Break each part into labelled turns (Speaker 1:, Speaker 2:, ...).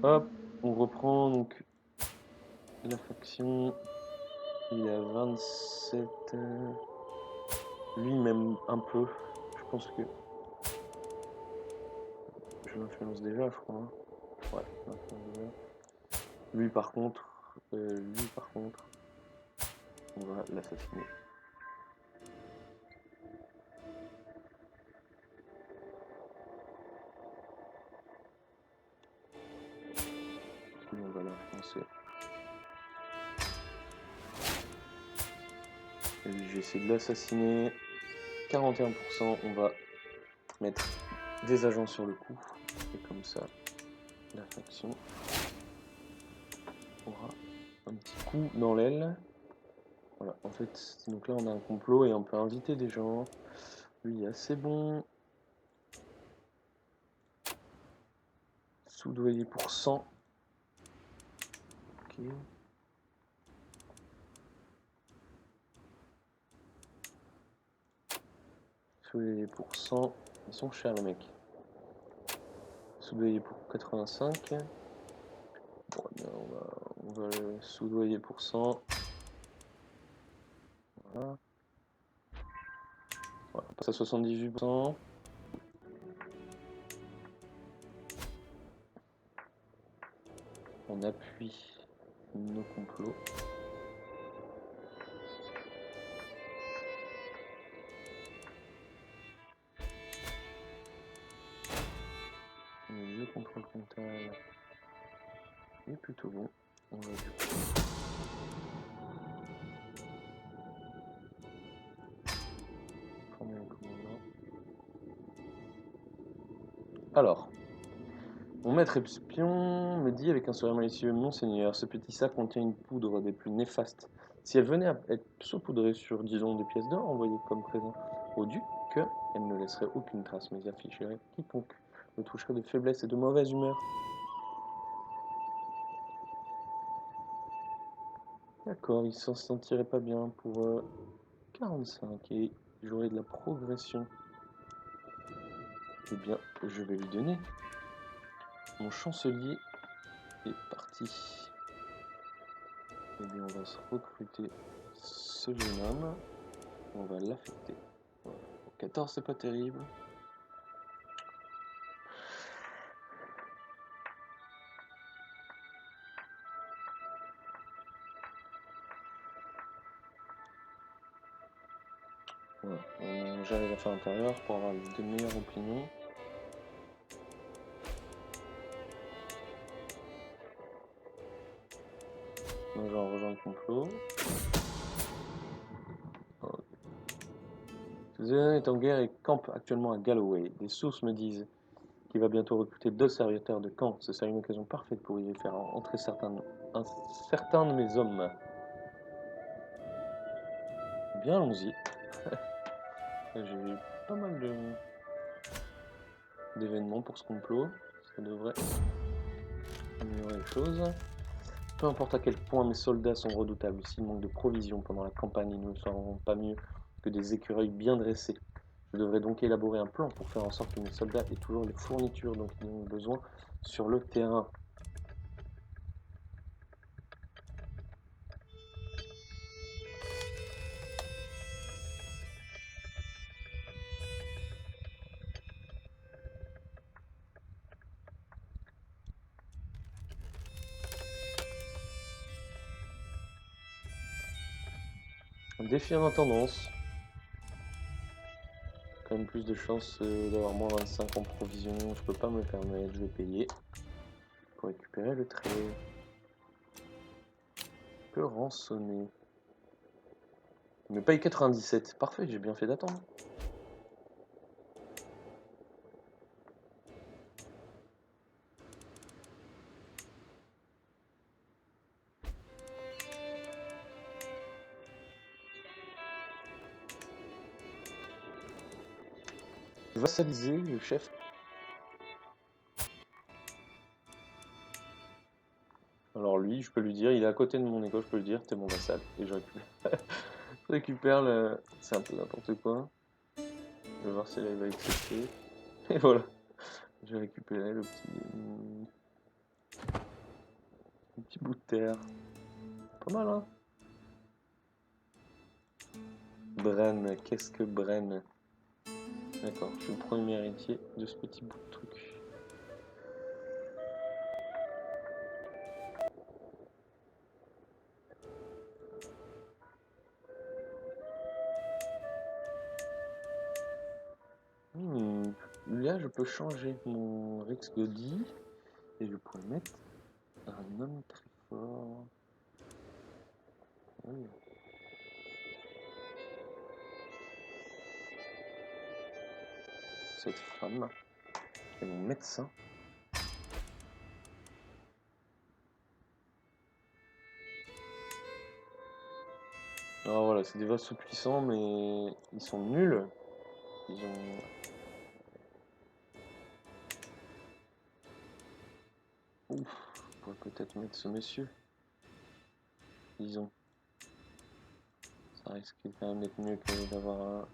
Speaker 1: Hop, on reprend donc la faction. Il est à 27. Lui, même un peu. Je pense que. Je l'influence déjà, je crois. Hein. Ouais, je l'influence déjà. Lui, par contre. On va l'assassiner. Lui, on va l'influencer. Et lui, je vais essayer de l'assassiner. 41%, on va mettre des agents sur le coup. Et comme ça, la faction aura un petit coup dans l'aile. Voilà, en fait, donc là on a un complot et on peut inviter des gens. Lui il est assez bon. Soudoyer pour 100. Ok. Soudoyer pour 100. Ils sont chers les mecs. Soudoyer pour 85. Bon, eh bien, on va le soudoyer pour 100. Voilà. Voilà, on passe à 78%. On appuie nos complots. Le contrôle frontal est plutôt bon. On va du coup former le commandant. Alors, mon maître espion me dit avec un sourire malicieux: Monseigneur, ce petit sac contient une poudre des plus néfastes. Si elle venait à être saupoudrée sur, disons, des pièces d'or envoyées comme présent au duc, elle ne laisserait aucune trace, mais afficherait quiconque le toucherait de faiblesse et de mauvaise humeur. D'accord, il s'en sentirait pas bien pour 45 et j'aurai de la progression. Eh bien, je vais lui donner. Mon chancelier est parti. Eh bien, on va se recruter ce jeune homme. On va l'affecter. Voilà. 14, c'est pas terrible. Voilà. On gère les affaires intérieures pour avoir de meilleures opinions. Donc, j'en rejoins le complot. Zénon est en guerre et campe actuellement à Galloway. Des sources me disent qu'il va bientôt recruter 2 serviteurs de camp. Ce serait une occasion parfaite pour y faire entrer certains de mes hommes. Bien, allons-y. J'ai eu pas mal d'événements pour ce complot. Ça devrait améliorer les choses. Peu importe à quel point mes soldats sont redoutables, s'ils manquent de provisions pendant la campagne, ils ne seront pas mieux que des écureuils bien dressés. Je devrais donc élaborer un plan pour faire en sorte que mes soldats aient toujours les fournitures dont ils ont besoin sur le terrain. Un défi en intendance. Quand même plus de chances d'avoir moins 25 en provision. Je peux pas me le permettre, je vais payer pour récupérer le trait. Je peux rançonner. Il me paye 97. Parfait, j'ai bien fait d'attendre. Vassaliser le chef. Alors lui, je peux lui dire, il est à côté de mon égo, je peux lui dire, t'es mon vassal. Et je récupère le... C'est un peu n'importe quoi. Je vais voir si elle va accepter. Et voilà. J'ai récupéré le petit... Un petit bout de terre. Pas mal, hein? Bren, qu'est-ce que Bren? D'accord, je suis le premier héritier de ce petit bout de truc. Là, je peux changer mon Rex Godi et je pourrais mettre un homme très fort. Oui. Cette femme et mon médecin. Alors voilà, c'est des vassaux puissants, mais ils sont nuls. Ils ont. Ouf, je pourrais peut-être mettre ce monsieur. Disons. Ça risque quand même d'être mieux que d'avoir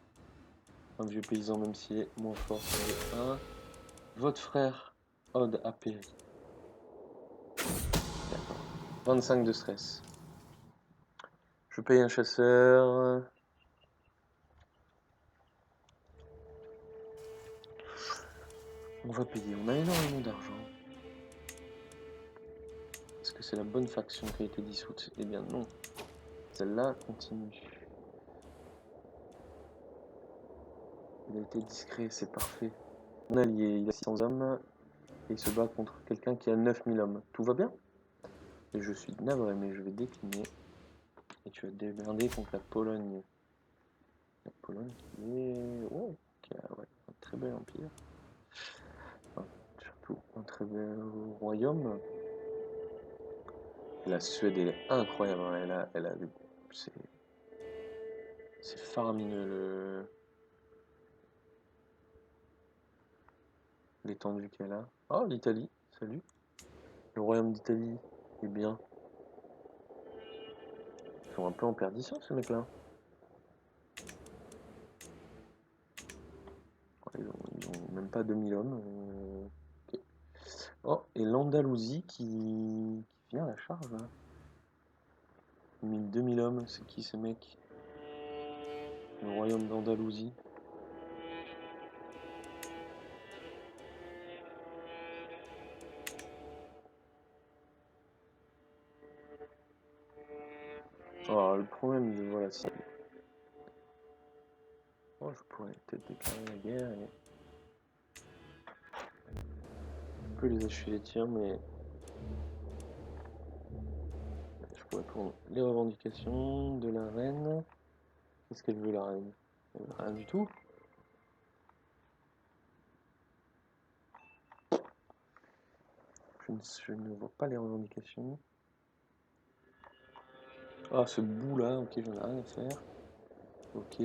Speaker 1: un vieux paysan, même s'il est moins fort. Votre frère, Odd, a péri. D'accord. 25 de stress. Je paye un chasseur. On va payer. On a énormément d'argent. Est-ce que c'est la bonne faction qui a été dissoute? Eh bien non. Celle-là continue. Il a été discret, c'est parfait. Mon allié, il a 600 hommes et il se bat contre quelqu'un qui a 9000 hommes. Tout va bien? Et je suis navré, mais je vais décliner. Et tu vas te démerder contre la Pologne. La Pologne qui est. Oh, qui a ouais, un très bel empire. Enfin, surtout un très bel royaume. La Suède, elle est incroyable. Hein. Elle a des... C'est faramineux l'étendue qu'elle a. Oh, l'Italie, salut. Le royaume d'Italie est bien. Ils sont un peu en perdition, ces mecs-là. Ils ont même pas 2000 hommes. Ok. Oh, et l'Andalousie qui vient à la charge. Là. 2000 hommes, c'est qui ces mecs? Le royaume d'Andalousie. Alors, le problème de. Voilà, c'est. Oh, je pourrais peut-être déclarer la guerre et. Je peux les achever les tiens, mais. Je pourrais prendre les revendications de la reine. Qu'est-ce qu'elle veut, la reine? Rien du tout. Je ne vois pas les revendications. Ah, ce bout là, ok, j'en ai rien à faire. Ok,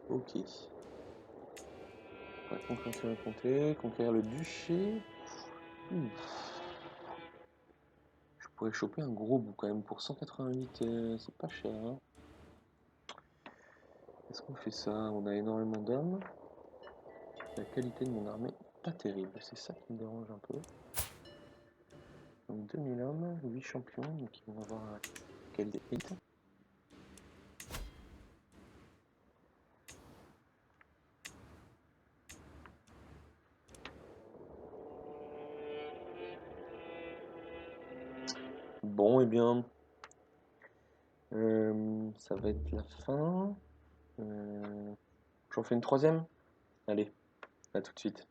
Speaker 1: ok. On va conquérir sur le comté, conquérir le duché. Je pourrais choper un gros bout quand même pour 188, c'est pas cher. Hein. Est-ce qu'on fait ça? On a énormément d'hommes. La qualité de mon armée, pas terrible. C'est ça qui me dérange un peu. Donc 2000 hommes, 8 champions, donc ils vont avoir la qualité élite. Bon, et eh bien, ça va être la fin. J'en fais une troisième? Allez, à tout de suite.